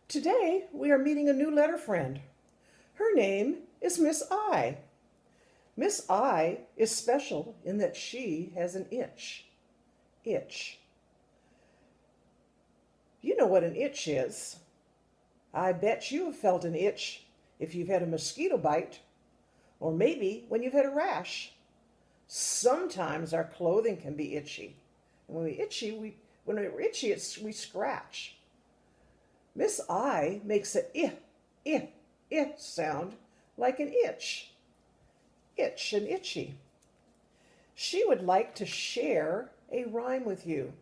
Today, we are meeting a new letter friend. Her name is Miss I. Miss I is special in that she has an itch. Itch. You know what an itch is. I bet you have felt an itch if you've had a mosquito bite, or maybe when you've had a rash. Sometimes our clothing can be itchy. And when we're itchy, we scratch. Miss I makes a sound like an itch. Itch and itchy. She would like to share a rhyme with you.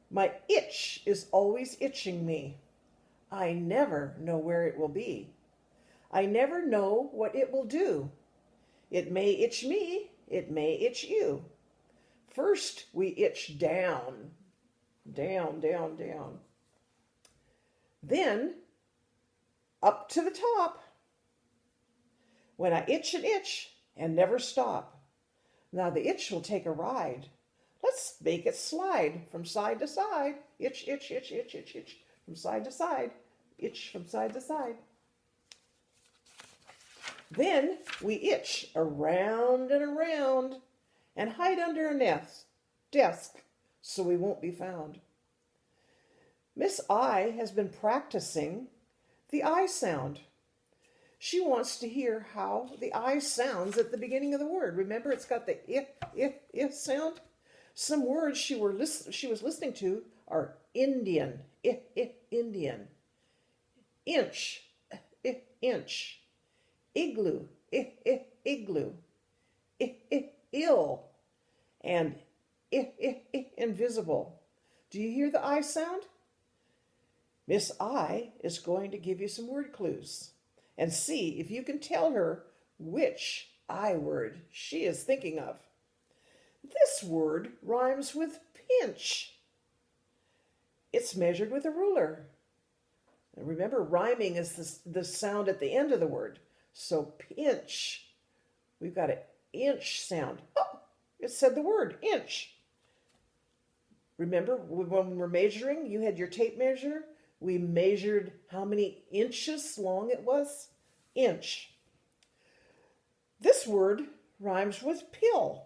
My itch is always itching me. I never know where it will be. I never know what it will do. It may itch me, it may itch you. First we itch down, down, down, down. Then up to the top. When I itch an itch and never stop. Now the itch will take a ride. Let's make it slide from side to side. Itch, itch, itch, itch, itch, itch. From side to side. Itch from side to side. Then we itch around and around and hide under a desk so we won't be found. Miss I has been practicing the I sound. She wants to hear how the I sounds at the beginning of the word. Remember, it's got the if sound. Some words she was listening to are Indian, Indian. Inch, inch. Igloo, igloo. Ill, and invisible. Do you hear the I sound? Miss I is going to give you some word clues and see if you can tell her which I word she is thinking of. This word rhymes with pinch. It's measured with a ruler. And remember, rhyming is the sound at the end of the word. So pinch, we've got an inch sound. Oh, it said the word, inch. Remember, when we were measuring, you had your tape measure. We measured how many inches long it was. Inch. This word rhymes with pill.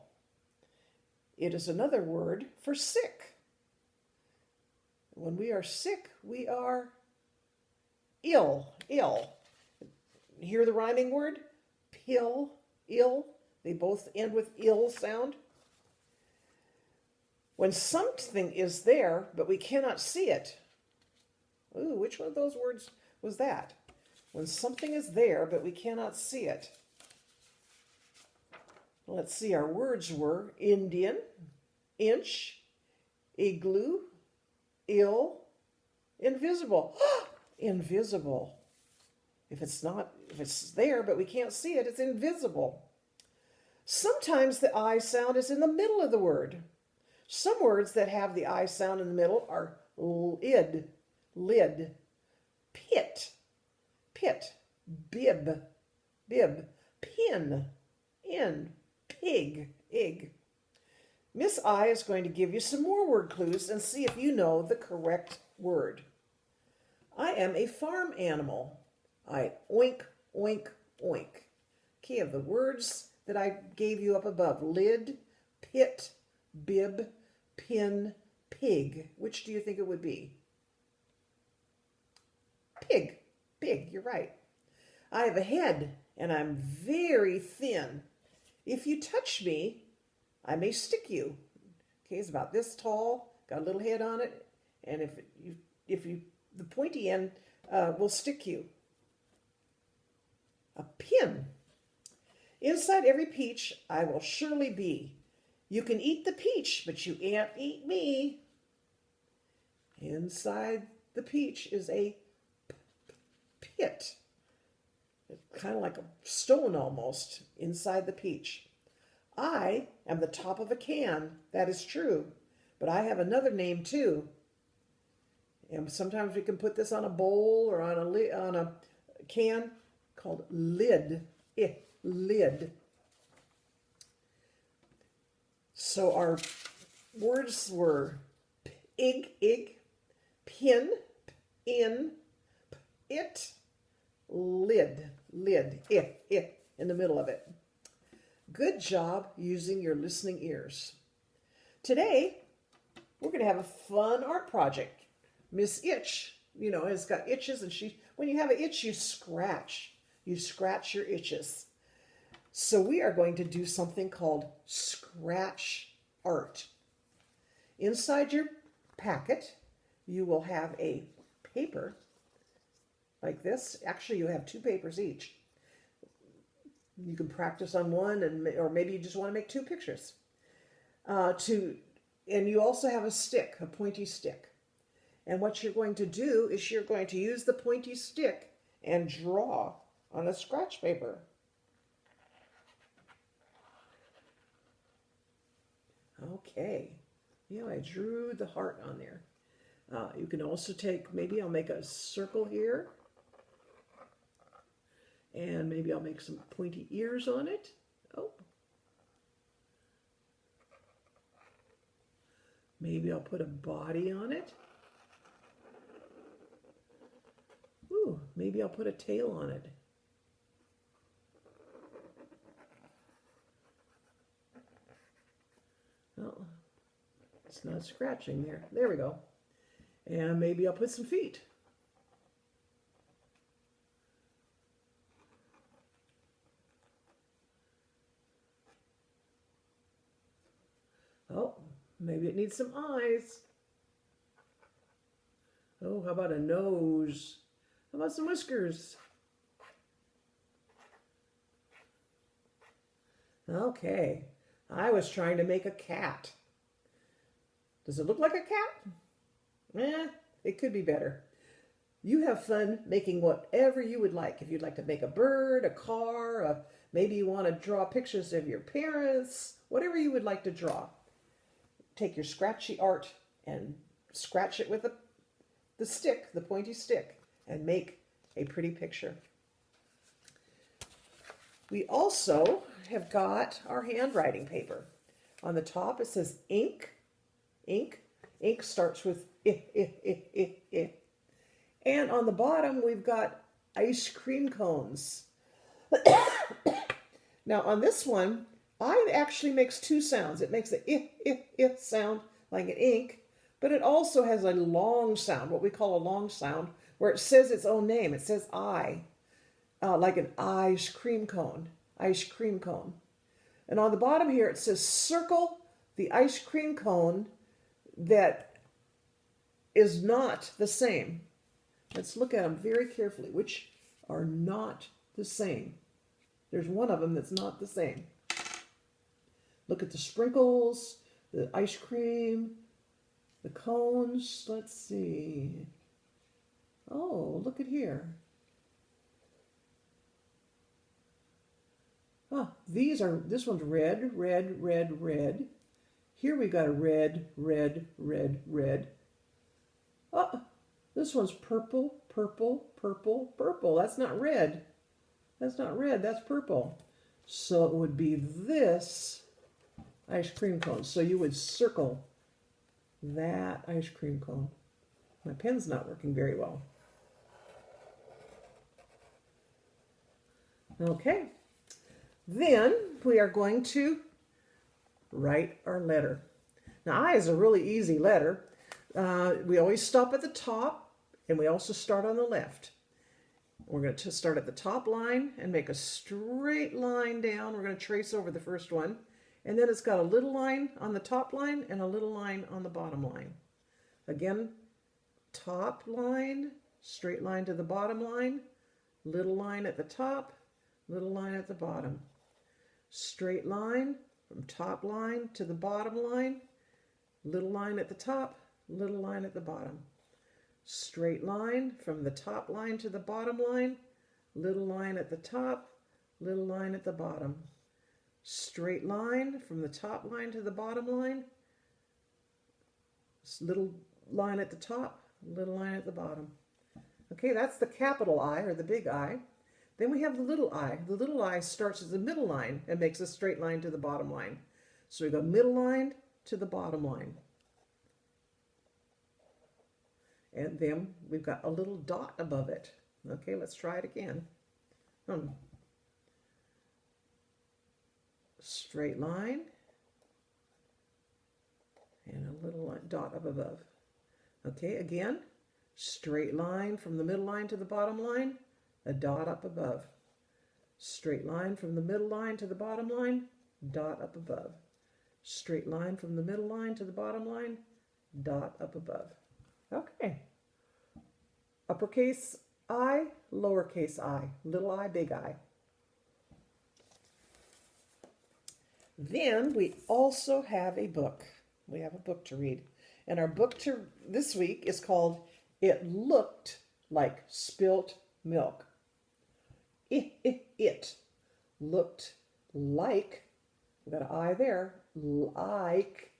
It is another word for sick. When we are sick, we are ill. Hear the rhyming word? Pill, ill. They both end with ill sound. When something is there, but we cannot see it. Ooh, which one of those words was that? When something is there, but we cannot see it. Let's see, our words were Indian, inch, igloo, ill, invisible. Invisible. If it's there, but we can't see it, it's invisible. Sometimes the I sound is in the middle of the word. Some words that have the I sound in the middle are lid, pit, bib, pin, in, pig, egg. Miss I is going to give you some more word clues and see if you know the correct word. I am a farm animal. I oink, oink, oink. Okay, of the words that I gave you up above, lid, pit, bib, pin, pig. Which do you think it would be? Pig, you're right. I have a head and I'm very thin. If you touch me, I may stick you. Okay, it's about this tall, got a little head on it, and if you the pointy end will stick you. A pin. Inside every peach I will surely be. You can eat the peach, but you can't eat me. Inside the peach is a pit. Kind of like a stone almost inside the peach. I am the top of a can. That is true. But I have another name too. And sometimes we can put this on a bowl or on a can called lid. Lid. So our words were ig, pin, in, it, lid, it in the middle of it. Good job using your listening ears. Today, we're going to have a fun art project. Miss Itch, has got itches, and when you have an itch, you scratch. You scratch your itches. So we are going to do something called scratch art. Inside your packet, you will have a paper like this. Actually, you have 2 papers each. You can practice on one, or maybe you just want to make 2 pictures. And you also have a stick, a pointy stick. And what you're going to do is you're going to use the pointy stick and draw on the scratch paper. Okay. I drew the heart on there. You can also maybe I'll make a circle here. And maybe I'll make some pointy ears on it. Oh. Maybe I'll put a body on it. Ooh, maybe I'll put a tail on it. Oh, it's not scratching there. There we go. And maybe I'll put some feet. Oh, maybe it needs some eyes. Oh, how about a nose? How about some whiskers? Okay, I was trying to make a cat. Does it look like a cat? It could be better. You have fun making whatever you would like. If you'd like to make a bird, a car, maybe you want to draw pictures of your parents, whatever you would like to draw. Take your scratchy art and scratch it with the stick, the pointy stick, and make a pretty picture. We also have got our handwriting paper. On the top it says ink. Ink starts with I. And on the bottom we've got ice cream cones. Now on this one, I actually makes 2 sounds. It makes the I sound like an ink, but it also has a long sound, what we call a long sound, where it says its own name. It says I, like an ice cream cone, ice cream cone. And on the bottom here, it says circle the ice cream cone that is not the same. Let's look at them very carefully, which are not the same. There's one of them that's not the same. Look at the sprinkles, the ice cream, the cones. Let's see. Oh, look at here. This one's red, red, red, red. Here we got a red, red, red, red. Oh, this one's purple, purple, purple, purple. That's not red. That's not red, that's purple. So it would be this ice cream cone. So you would circle that ice cream cone. My pen's not working very well. Okay. Then we are going to write our letter. Now, I is a really easy letter. We always stop at the top, and we also start on the left. We're going to start at the top line and make a straight line down. We're going to trace over the first one. And then it's got a little line on the top line and a little line on the bottom line. Again, top line, straight line to the bottom line, little line at the top, little line at the bottom. Straight line from top line to the bottom line, little line at the top, little line at the bottom. Straight line from the top line to the bottom line, little line at the top, little line at the bottom. Straight line from the top line to the bottom line, little line at the top, little line at the bottom. Okay, that's the capital I, or the big I. Then we have the little I. The little I starts as the middle line and makes a straight line to the bottom line. So we go middle line to the bottom line. And then we've got a little dot above it. Okay, let's try it again. Straight line and a little dot up above. Okay, again, straight line from the middle line to the bottom line, a dot up above. Straight line from the middle line to the bottom line, dot up above. Straight line from the middle line to the bottom line, dot up above. Okay. Uppercase I, lowercase I, little I, big I. Then we also have a book. We have a book to read. And our book this week is called It Looked Like Spilt Milk. It looked like, we got an I there, like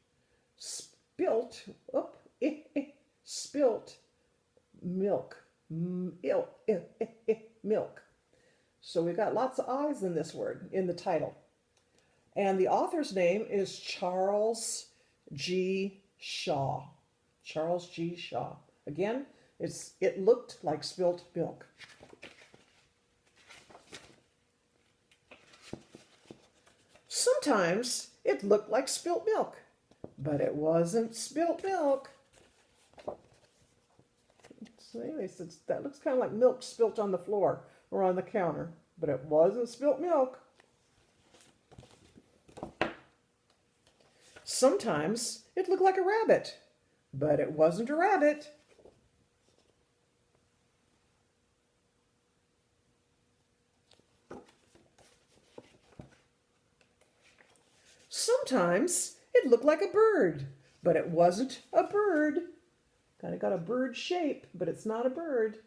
spilt, spilt milk. Milk. So we've got lots of I's in this word, in the title. And the author's name is Charles G. Shaw. Charles G. Shaw. Again, It Looked Like Spilt Milk. Sometimes it looked like spilt milk, but it wasn't spilt milk. So anyways, that looks kind of like milk spilt on the floor or on the counter, but it wasn't spilt milk. Sometimes it looked like a rabbit, but it wasn't a rabbit. Sometimes it looked like a bird, but it wasn't a bird. Kind of got a bird shape, but it's not a bird.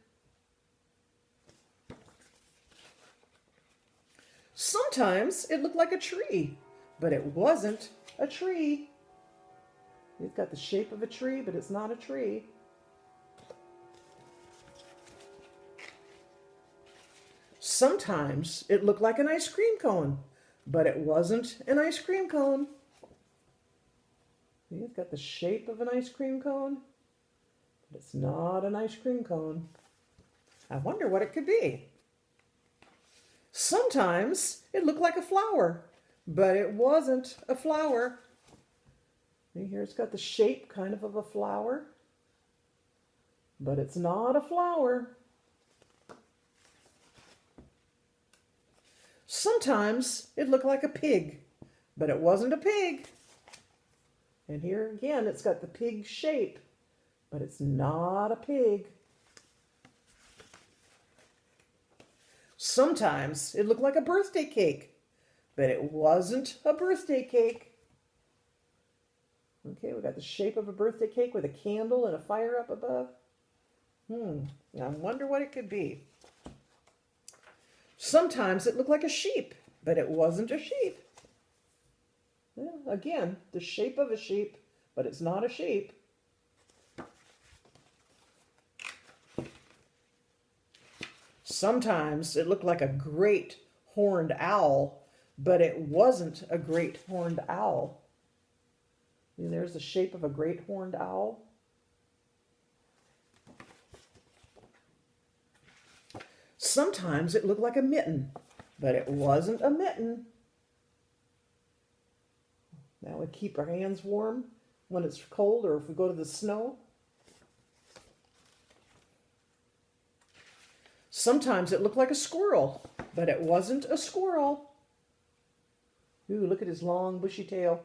Sometimes it looked like a tree, but it wasn't a tree. It's got the shape of a tree, but it's not a tree. Sometimes it looked like an ice cream cone, but it wasn't an ice cream cone. It's got the shape of an ice cream cone, but it's not an ice cream cone. I wonder what it could be. Sometimes it looked like a flower, but it wasn't a flower. See here, it's got the shape kind of a flower, but it's not a flower. Sometimes it looked like a pig, but it wasn't a pig. And here again, it's got the pig shape, but it's not a pig. Sometimes it looked like a birthday cake, but it wasn't a birthday cake. Okay, we got the shape of a birthday cake with a candle and a fire up above. I wonder what it could be. Sometimes it looked like a sheep, but it wasn't a sheep. Yeah, again, the shape of a sheep, but it's not a sheep. Sometimes it looked like a great horned owl, but it wasn't a great horned owl. And there's the shape of a great horned owl. Sometimes it looked like a mitten, but it wasn't a mitten. That would keep our hands warm when it's cold or if we go to the snow. Sometimes it looked like a squirrel, but it wasn't a squirrel. Ooh, look at his long bushy tail.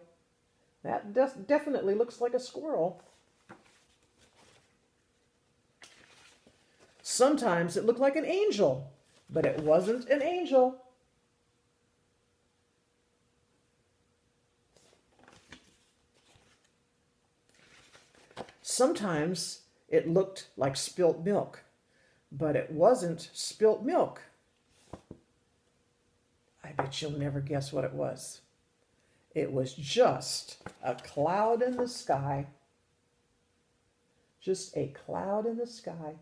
That definitely looks like a squirrel. Sometimes it looked like an angel, but it wasn't an angel. Sometimes it looked like spilt milk, but it wasn't spilt milk. I bet you'll never guess what it was. It was just a cloud in the sky. Just a cloud in the sky.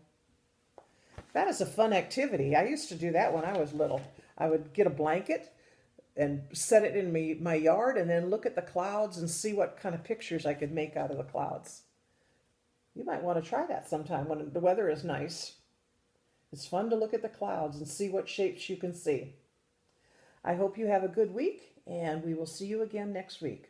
That is a fun activity. I used to do that when I was little. I would get a blanket and set it in my yard and then look at the clouds and see what kind of pictures I could make out of the clouds. You might want to try that sometime when the weather is nice. It's fun to look at the clouds and see what shapes you can see. I hope you have a good week, and we will see you again next week.